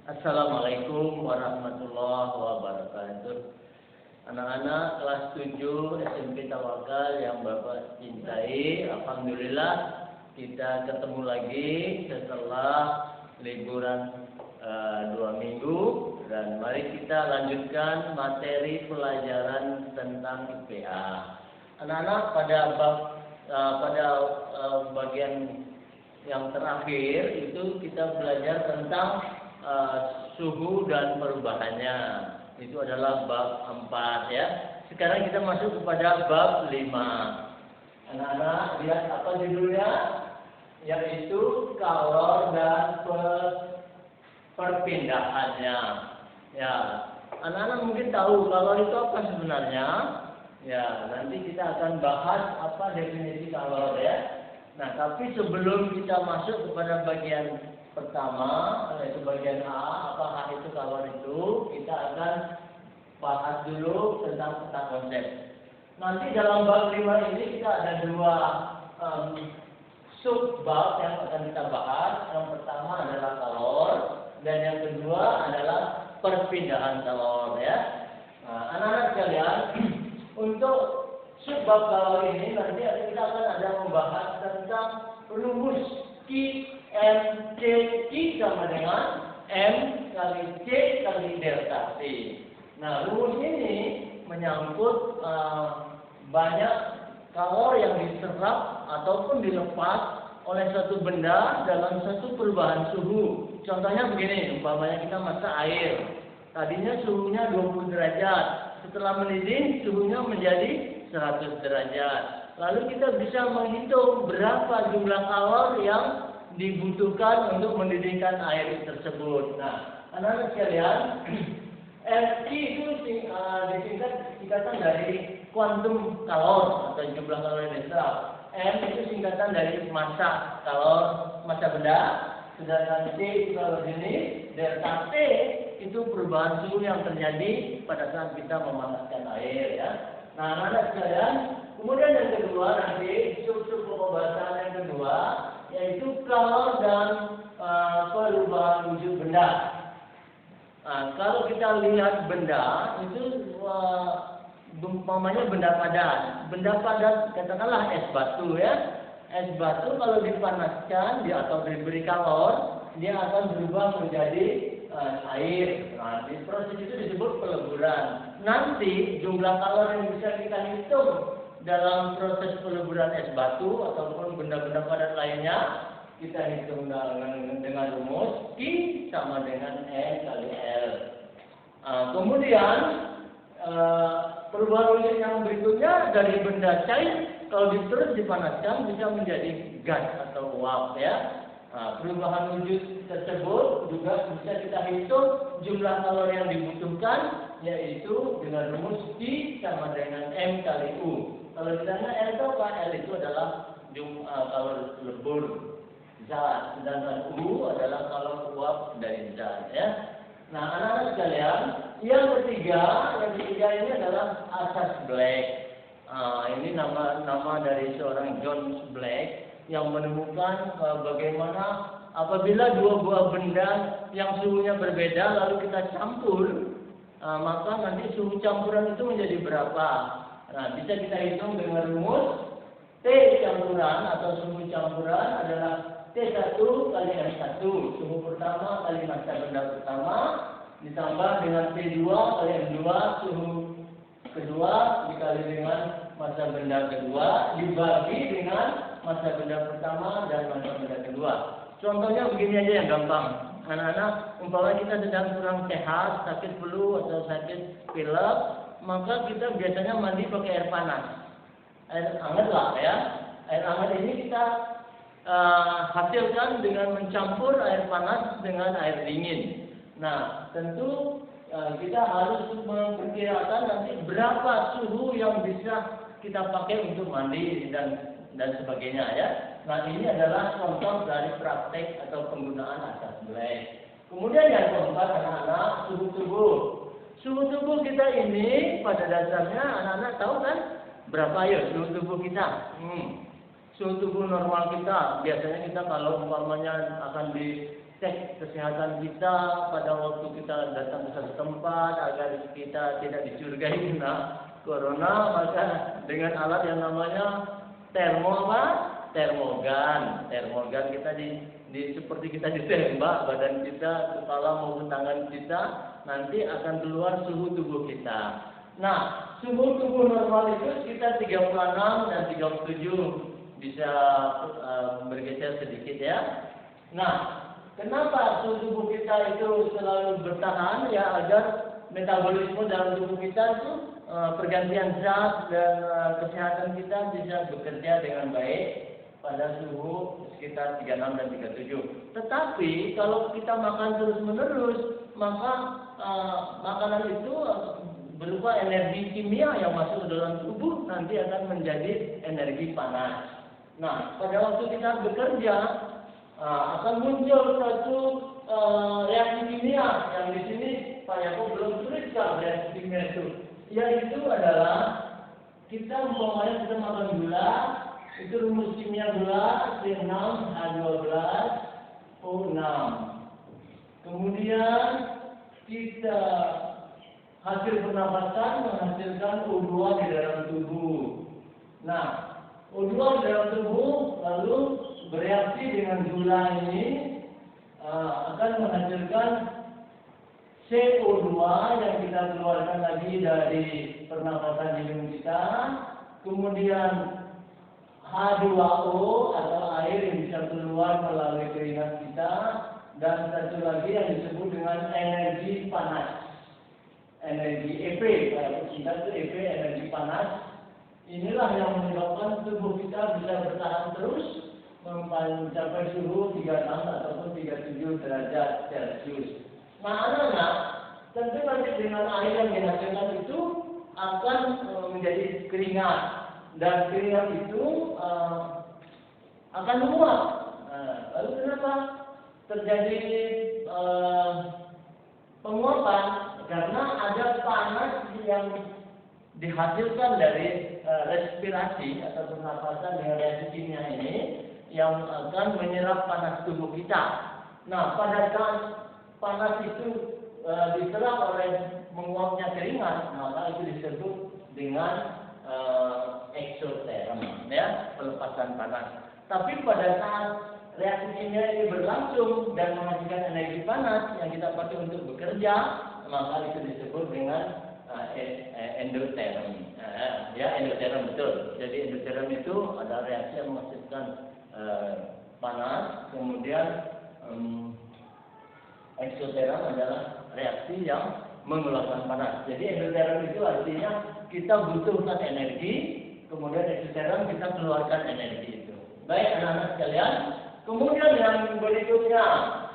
Assalamualaikum warahmatullahi wabarakatuh. Anak-anak kelas 7 SMP Tawakal yang Bapak cintai, alhamdulillah kita ketemu lagi setelah liburan 2 minggu, dan mari kita lanjutkan materi pelajaran tentang IPA. Anak-anak pada bagian yang terakhir itu kita belajar tentang suhu dan perubahannya. Itu adalah bab 4 ya. Sekarang kita masuk kepada bab 5. Anak-anak lihat apa judulnya? Yaitu kalor dan perpindahannya. Ya, anak-anak mungkin tahu kalor itu apa sebenarnya. Ya, nanti kita akan bahas apa definisi kalor ya. Nah, tapi sebelum kita masuk kepada bagian pertama, yaitu bagian A, apa itu kalor itu, kita akan bahas dulu tentang peta konsep. Nanti dalam bab 5 ini kita ada 2 sub bab yang akan kita bahas. Yang pertama adalah kalor, dan yang kedua adalah perpindahan kalor ya. Nah, anak-anak sekalian, untuk subbab kalor ini nanti kita akan ada membahas tentang rumus Q M C. Q sama dengan M kali C kali delta T. Nah, rumus ini menyangkut banyak kalor yang diserap ataupun dilepas oleh suatu benda dalam satu perubahan suhu. Contohnya begini, umpamanya kita masak air. Tadinya suhunya 20 derajat. Setelah mendidih, suhunya menjadi 100 derajat. Lalu kita bisa menghitung berapa jumlah kalor yang dibutuhkan untuk mendidihkan air tersebut. Nah, anak-anak sekalian, Q itu disingkat singkatan dari kuantum kalor atau jumlah kalor yang diserap. M itu singkatan dari massa kalor, massa benda. Sedangkan C itu kalor jenis, delta T itu perubahan suhu yang terjadi pada saat kita memanaskan air ya. Nah, anak-anak sekalian, kemudian yang kedua nanti sub-sub pengobatan yang kedua yaitu kalor dan perubahan wujud benda. Nah, kalau kita lihat benda itu umpamanya benda padat. Benda padat katakanlah es batu ya. Es batu kalau dipanaskan atau diberi kalor, dia akan berubah menjadi air. Nah, di proses itu disebut peleburan. Nanti jumlah kalor yang bisa kita hitung dalam proses peleburan es batu ataupun benda-benda padat lainnya, kita hitung dengan rumus Q sama dengan N kali L. Kemudian perubahan wujud yang berikutnya dari benda cair kalau terus dipanaskan bisa menjadi gas atau uap ya. Perubahan wujud tersebut juga bisa kita hitung jumlah kalori yang dibutuhkan, yaitu dengan rumus Q sama dengan M kali U. Kalau di sana L itu apa? L itu adalah kalori lebur zat, sedangkan U adalah kalori uap dari zat ya. Nah, anak-anak sekalian, yang ketiga ini adalah asas Black. Ini nama dari seorang John Black yang menemukan bagaimana apabila dua buah benda yang suhunya berbeda lalu kita campur, maka nanti suhu campuran itu menjadi berapa. Nah, bisa kita hitung dengan rumus T campuran atau suhu campuran adalah T1 kali M1, suhu pertama kali massa benda pertama, ditambah dengan T2 kali M2, suhu kedua dikali dengan massa benda kedua, dibagi dengan massa benda pertama dan massa benda kedua. Contohnya begini aja yang gampang. Anak-anak, umpamanya kita sedang kurang sehat, sakit flu atau sakit pilek, maka kita biasanya mandi pakai air panas. Air hangat lah ya. Air hangat ini kita hasilkan dengan mencampur air panas dengan air dingin. Nah, tentu kita harus memperkirakan nanti berapa suhu yang bisa kita pakai untuk mandi dan sebagainya ya. Nah, ini adalah contoh dari praktek atau penggunaan asas Black. Kemudian yang keempat, anak-anak, suhu tubuh. Suhu tubuh kita ini pada dasarnya anak-anak tahu kan berapa ya suhu tubuh kita? Suhu tubuh normal kita biasanya kita kalau umpamanya akan cek kesehatan kita pada waktu kita datang ke satu tempat agar kita tidak dicurigai kena corona, maka dengan alat yang namanya termogan kita seperti kita ditembak badan kita, kepala maupun tangan kita, nanti akan keluar suhu tubuh kita. Nah, suhu tubuh normal itu sekitar 36 dan 37, bisa bergeser sedikit ya. Nah, kenapa suhu tubuh kita itu selalu bertahan? Ya, agar metabolisme dalam tubuh kita itu pergantian zat dan kesehatan kita bisa bekerja dengan baik pada suhu sekitar 36 dan 37. Tetapi kalau kita makan terus-menerus, maka makanan itu berupa energi kimia yang masuk ke dalam tubuh nanti akan menjadi energi panas. Nah, pada waktu kita bekerja akan muncul satu reaksi kimia yang di sini Pak Yaakob belum tuliskan reaksi kimia itu. Yaitu adalah kita umpamanya kita makan gula, itu rumus kimia gula C6H12O6. Kemudian kita hasil pernapasan menghasilkan O2 di dalam tubuh. Nah, O2 di dalam tubuh lalu bereaksi dengan gula ini akan menghasilkan CO2 yang kita keluarkan lagi dari pernapasan hidung kita, kemudian H2O atau air yang bisa keluar melalui keringat kita, dan satu lagi yang disebut dengan energi panas, energi EP, kalau kita itu EP, energi panas. Inilah yang menyebabkan tubuh kita bisa bertahan terus mencapai suhu 36 ataupun 37 derajat Celcius. Nah, anak-anak, tentu nanti dengan air yang dihasilkan itu akan menjadi keringat, dan keringat itu akan menguap. Lalu kenapa terjadi penguapan? Karena ada panas yang dihasilkan dari respirasi atau pernapasan dengan reaksi kimia ini yang akan menyerap panas tubuh kita. Nah, pada saat panas itu diserap oleh menguapnya keringat, maka itu disebut dengan eksoterm, ya, pelepasan panas. Tapi pada saat reaksi kimia ini berlangsung dan menghasilkan energi panas yang kita pakai untuk bekerja, maka itu disebut dengan endoterm. Ya, endoterm, betul. Jadi endoterm itu ada reaksi yang menghasilkan panas, kemudian eksoterm adalah reaksi yang mengeluarkan panas. Jadi endoterm itu artinya kita butuhkan energi, kemudian eksoterm kita keluarkan energi itu. Baik anak-anak sekalian, kemudian yang berikutnya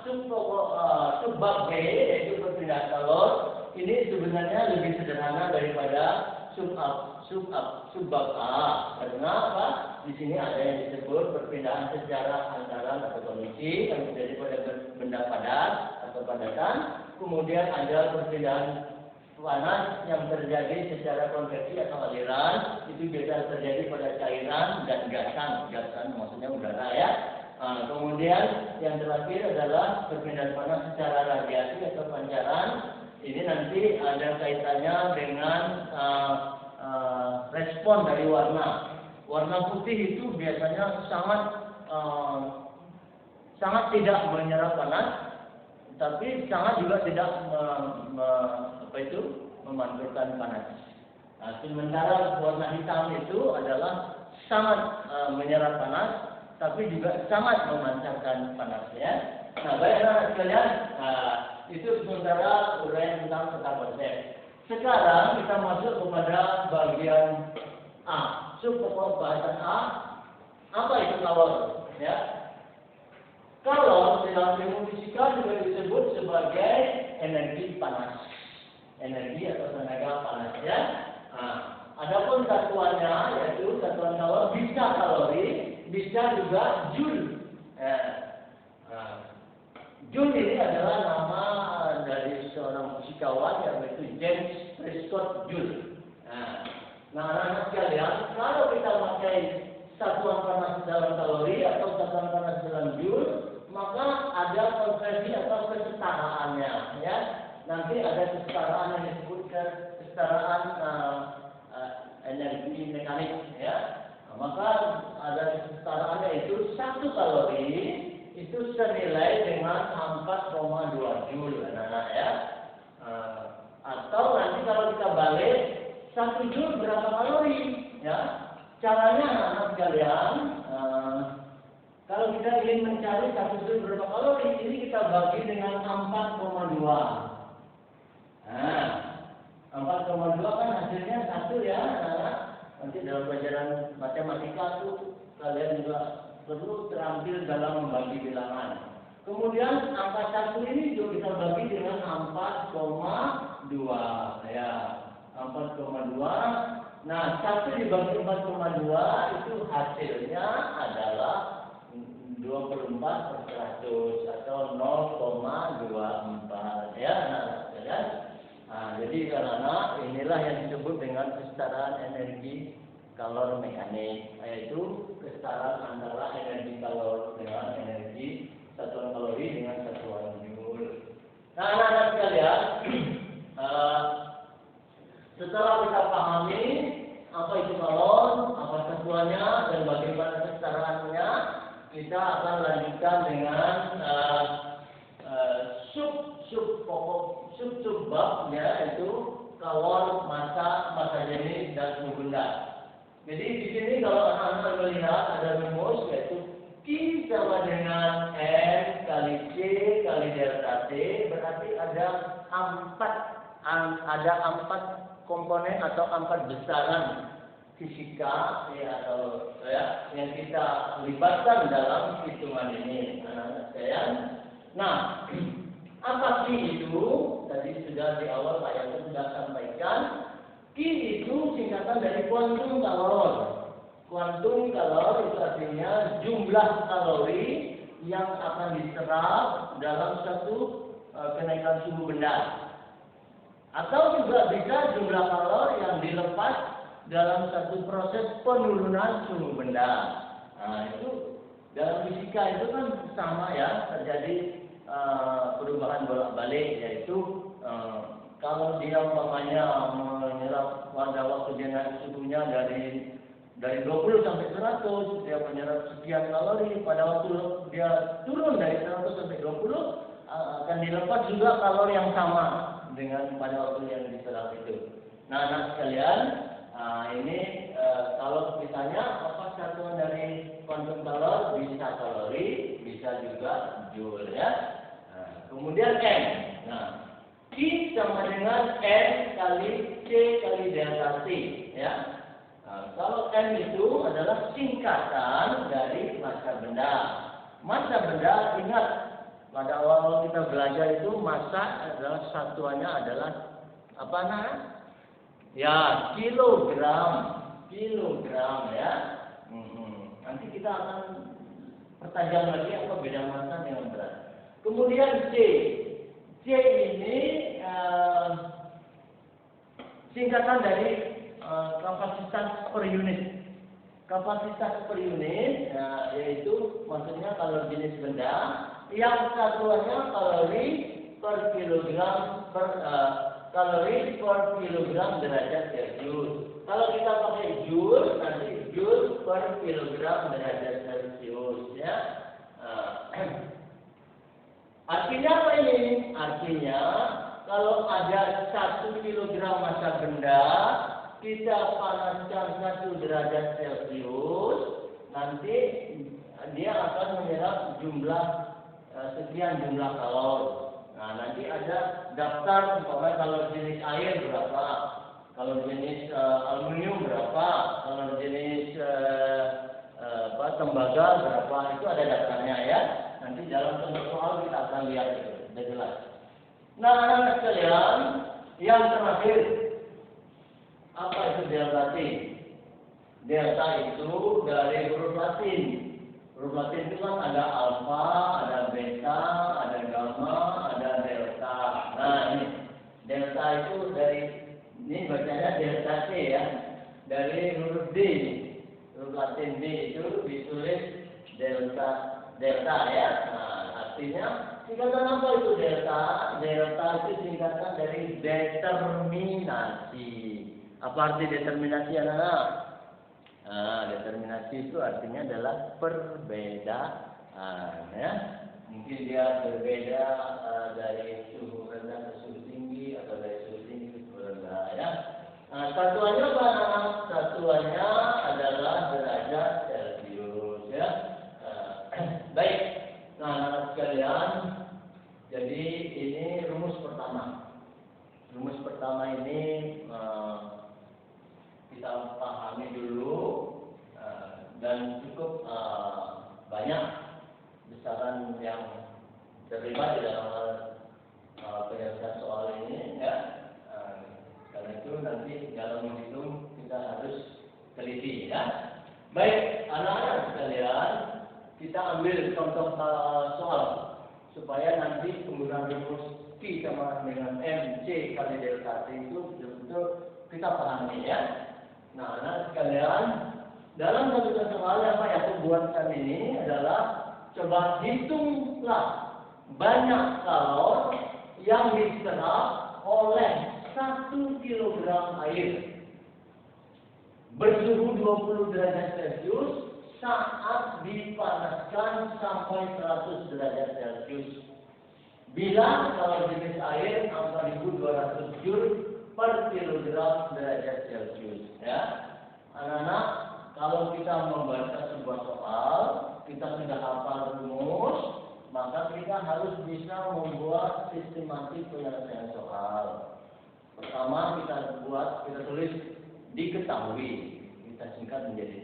subbab B, yaitu perpindahan kalor. Ini sebenarnya lebih sederhana daripada subbab A. Karena apa? Di sini ada yang disebut perpindahan secara antaran atau kondisi yang terjadi pada benda padat atau padatan. Kemudian ada perpindahan panas yang terjadi secara konveksi atau aliran. Itu biasa terjadi pada cairan dan gasan. Gasan maksudnya udara, ya. Kemudian yang terakhir adalah perpindahan panas secara radiasi atau pancaran. Ini nanti ada kaitannya dengan respon dari warna. Warna putih itu biasanya sangat tidak menyerap panas, tapi sangat juga tidak memantulkan panas. Nah, sementara warna hitam itu adalah sangat menyerap panas, tapi juga sangat memancarkan panas, ya. Nah, baiklah sekalian, itu sementara uraian tentang peta konsep. Sekarang kita masuk kepada bagian A. Pokok bahasan A, apa itu kalor? Ya, kalor dalam ilmu fisika juga disebut sebagai energi panas, energi atau tenaga panas, ya. Nah, adapun satuannya yaitu satuan kalor bisa kalori, bisa juga joule. Joule ini adalah nama dari seorang fisikawan yaitu James Prescott Joule. Nah, anak-anak sekalian, kalau kita pakai satuan panas dalam kalori atau satuan panas dalam joule, maka ada konversi atau kesetaraannya, ya. Nanti ada kesetaraan yang disebut kesetaraan energi mekanik, ya. Maka ada kesetaraannya itu 1 kalori itu senilai dengan 4,2 Joule, anak-anak, ya. Atau nanti kalau kita balik 1 Joule berapa kalori, ya. Caranya anak-anak sekalian, kalau kita ingin mencari 1 Joule berapa kalori, ini kita bagi dengan 4,2. Nah, 4,2 kan hasilnya 1, ya, anak-anak. Nanti dalam pelajaran matematika tuh kalian juga perlu terampil dalam membagi bilangan. Kemudian angka 1 ini juga kita bagi dengan 4,2, ya. 4,2. Nah, 1 dibagi 4,2 itu hasilnya adalah 24/100 atau 0,24, ya, anak-anak sekalian. Nah, jadi anak-anak, inilah yang disebut dengan kesetaraan energi kalor mekanik, yaitu kesetaraan antara energi kalor dengan energi satuan kalori dengan satuan joule. Nah, anak-anak sekalian, setelah kita pahami apa itu kalor, apa satuannya, dan bagaimana kesetaraannya, kita akan lanjutkan dengan sub-bab, ya, itu kalor, massa jenis, dan suhu benda. Jadi di sini kalau anak-anak melihat ada rumus, yaitu Q sama dengan N kali C kali delta T, berarti ada 4 komponen atau 4 besaran fisika, ya, atau, ya, yang kita libatkan dalam hitungan ini, anak-anak sekalian. Nah, apa Q itu? Tadi sudah di awal Pak Yanto sudah sampaikan. Q itu singkatan dari kuantum kalor. Kuantum kalor itu artinya jumlah kalori yang akan diserap dalam satu kenaikan suhu benda. Atau juga bisa jumlah kalor yang dilepas dalam satu proses penurunan suhu benda. Nah, itu dalam fisika itu kan sama, ya, terjadi perubahan bolak-balik, yaitu kalau dia umpamanya menyerap pada waktu dia naik suhunya dari 20 sampai 100, dia menyerap sekian kalori. Pada waktu dia turun dari 100 sampai 20, akan dilepas juga kalori yang sama dengan pada waktu yang diserap itu. Nah, anak sekalian, ini kalau ditanya apa satuan dari kuantum kalor, bisa kalori, bisa juga joule, ya. Kemudian N. Nah, Q sama dengan N kali C kali delta T, ya. Kalau N itu adalah singkatan dari massa benda. Massa benda, ingat pada awal kita belajar itu massa adalah satuannya adalah apa, nah? Ya, kilogram, ya. Nanti kita akan pertajam lagi apa beda massa dengan berat. Kemudian C ini singkatan dari kapasitas per unit. Kapasitas per unit, yaitu maksudnya kalau jenis benda yang satuannya kalori per kilogram derajat Celcius. Kalau kita pakai joule, nanti joule per kilogram derajat Celcius, ya. Artinya apa ini? Artinya kalau ada 1 kilogram massa benda, kita panaskan 1 derajat Celcius, nanti dia akan menyerap sekian jumlah kalor. Nah, nanti ada daftar, umpamanya kalau jenis air berapa, kalau jenis aluminium berapa, kalau jenis tembaga berapa, itu ada daftarnya, ya. Nanti dalam contoh soal kita akan lihat itu, sudah jelas. Nah, anak-anak sekalian, yang terakhir, apa itu delta T? Delta itu dari huruf Latin. Huruf Latin itu kan ada alfa, ada beta, ada gamma, ada delta. Nah, ini delta itu dari, ini bacanya delta T, ya. Dari huruf D. Huruf Latin D itu ditulis delta, ya. Nah, artinya singkatan apa itu delta? Delta itu singkatan dari determinasi. Apa arti determinasi anak-anak? Nah, determinasi itu artinya adalah perbedaan, ya. Mungkin dia berbeda dari suhu rendah ke suhu tinggi atau dari suhu tinggi ke suhu rendah, ya. Nah, satuannya apa anak? Satuannya adalah derajat Celcius, ya. Baik. Nah, anak sekalian, jadi ini rumus pertama. Rumus pertama ini kita pahami dulu dan cukup banyak besaran yang terlibat di dalam penyelesaian soal ini, ya. Karena itu nanti dalam menghitung kita harus teliti, ya. Baik, anak-anak sekalian, kita ambil contoh soal supaya nanti penggunaan rumus Q sama dengan MC kali delta T itu betul-betul kita pahami, ya. Nah, anak sekalian, dalam satu soal yang aku buatkan ini adalah coba hitunglah banyak kalor yang diserap oleh 1 kilogram air bersuhu 20 derajat Celcius saat dipanaskan sampai 100 derajat Celcius. Bila kalor jenis air 4.200 Joule per kilogram derajat Celcius, ya. Anak-anak, kalau kita membaca sebuah soal, kita sudah hafal rumus, maka kita harus bisa membuat sistematik penyelesaian soal. Pertama kita tulis diketahui, kita singkat menjadi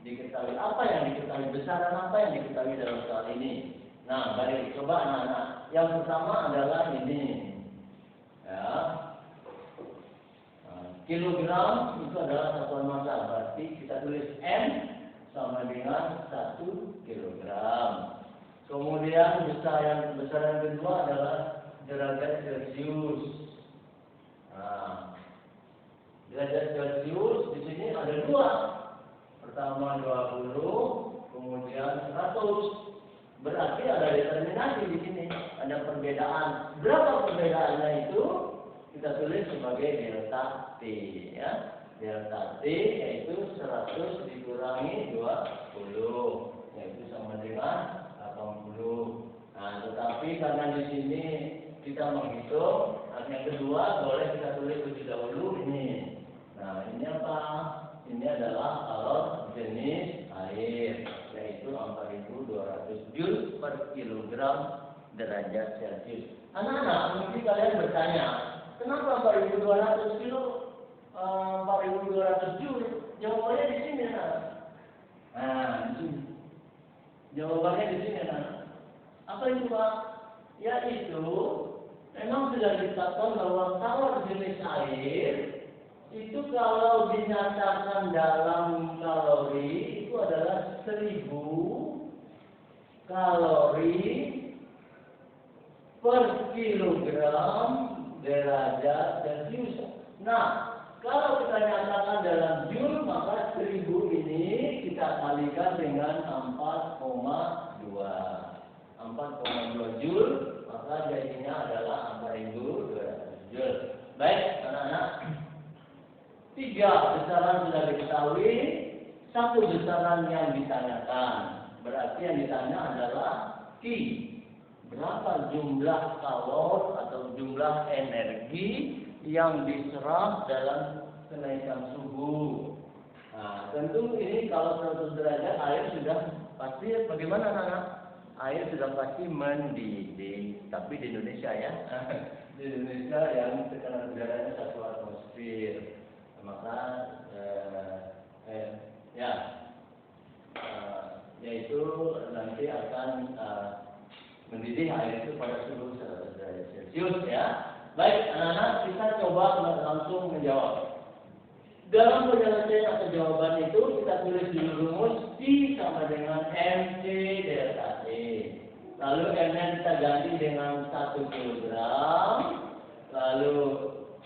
diketahui. Apa yang diketahui, besaran apa yang diketahui dalam soal ini? Nah, baik, coba anak-anak. Yang pertama adalah ini, ya. Kilogram itu adalah satuan massa, berarti kita tulis M sama dengan 1 kilogram. Kemudian besaran kedua adalah derajat Celcius. Nah, derajat Celcius di sini ada dua. Pertama 20, kemudian 100. Berarti ada determinasi di sini, ada perbedaan. Berapa perbedaannya itu? Kita tulis sebagai delta T, ya. Delta T yaitu 100 dikurangi 20, yaitu sama dengan 80. Nah, tetapi karena di sini kita menghitung, yang kedua boleh kita tulis lebih dahulu ini. Nah, ini apa? Ini adalah kalor jenis air, yaitu 4.200 Joule per kilogram derajat Celcius. Anak-anak, mungkin kalian bertanya, kenapa 4.200 kilo, 4.200 Joule? Jawabannya di sini, anak. Nah, di sini. Jawabannya di sini, anak. Apa itu, Pak? Yaitu, memang sudah ditetapkan bahwa kalor jenis air itu kalau dinyatakan dalam kalori itu adalah 1000 kalori per kilogram derajat Celcius. Nah, kalau kita nyatakan dalam Joule, maka 1000 ini kita kalikan dengan 4,2. 4,2 Joule, maka jadinya adalah 4.200 Joule. Baik, anak-anak. 3 besaran sudah diketahui, 1 besaran yang ditanyakan. Berarti yang ditanya adalah Q. Berapa jumlah kalor atau jumlah energi yang diserap dalam kenaikan suhu. Nah, tentu ini kalau 100 derajat air sudah pasti bagaimana anak-anak? Air sudah pasti mendidih. Tapi di Indonesia, ya. Di Indonesia yang tekanan udaranya 1 atmosfer. Maka yaitu nanti akan mendidih air itu pada suhu 100 derajat Celcius, ya. Baik, anak-anak, kita coba langsung menjawab. Dalam penyelesaian atau jawaban itu kita tulis dulu rumus Q sama dengan MC delta T. Lalu M-nya kita ganti dengan 1 kilogram. Lalu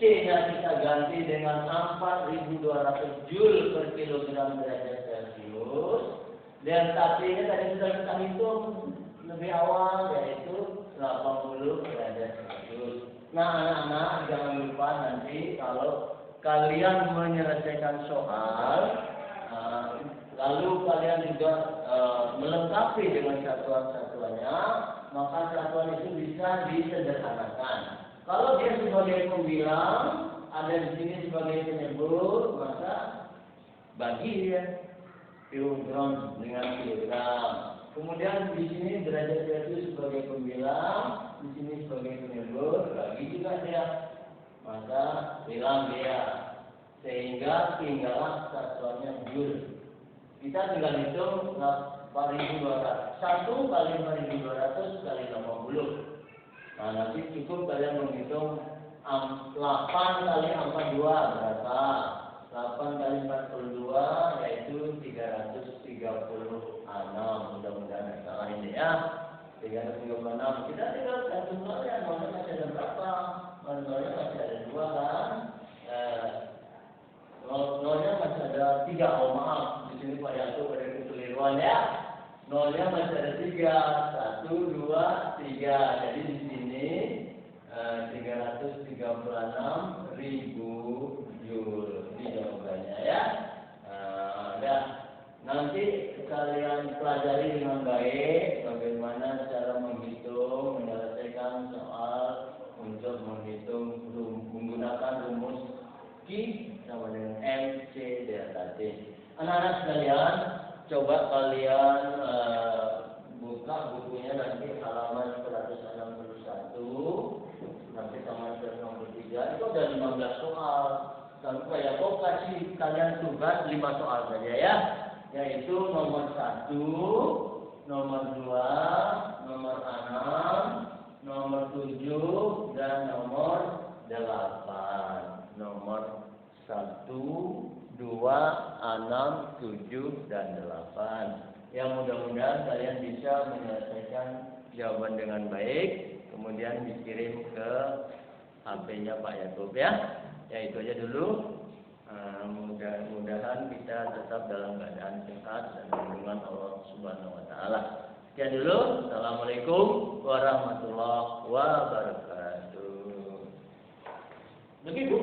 C-nya kita ganti dengan 4.200 Joule per kilogram derajat Celcius. Delta T-nya tadi sudah kita hitung lebih awal, yaitu 80 derajat Celcius. Nah, anak-anak jangan lupa nanti kalau kalian menyelesaikan soal, lalu kalian juga melengkapi dengan satuan-satuannya, maka satuan itu bisa disederhanakan. Kalau dia sebagai pembilang, ada di sini sebagai penyebut, maka bagi dia kilogram dengan kilogram. Kemudian di sini derajat Celcius sebagai pembilang, di sini sebagai penyebut, bagi juga dia. Maka bilang dia, sehingga tinggallah satuannya joule. Kita tinggal hitung 4.200. 1 kali 4.200 kali 80. Nah, nanti cukup kalian menghitung 8 kali 42 berapa? 8 kali 42 yaitu 336. Mudah-mudahan salah ini ya. 336. Kita tinggal satu nolnya, nolnya masih ada berapa? Nolnya masih ada 2 kan? Nolnya masih ada 3. Oh maaf, di sini Pak Yaakob ada kekeliruan ya. Nolnya masih ada 3. 1, 2, 3. Jadi di sini 336.000 joule. Ini jawabannya ya. Udah. Nanti kalian pelajari dengan baik bagaimana cara menghitung, menyelesaikan soal untuk menghitung menggunakan rumus Q sama dengan M, C, delta T. Anak-anak sekalian, coba kalian buka bukunya nanti halaman 161 nanti halaman 163 itu ada 15 soal. Sampai ya kok kasih kalian tugas 5 soal saja ya, yaitu nomor 1, nomor 2, nomor 6, nomor 7 dan nomor 8. Nomor 1, 2, 6, 7 dan 8. Yang mudah-mudahan kalian bisa menyelesaikan jawaban dengan baik, kemudian dikirim ke HP-nya Pak Yaakob ya. Ya itu aja dulu. Mudah-mudahan kita tetap dalam keadaan sehat dan lindungan Allah Subhanahu wa taala. Sekian dulu. Assalamualaikum warahmatullahi wabarakatuh. Begitu.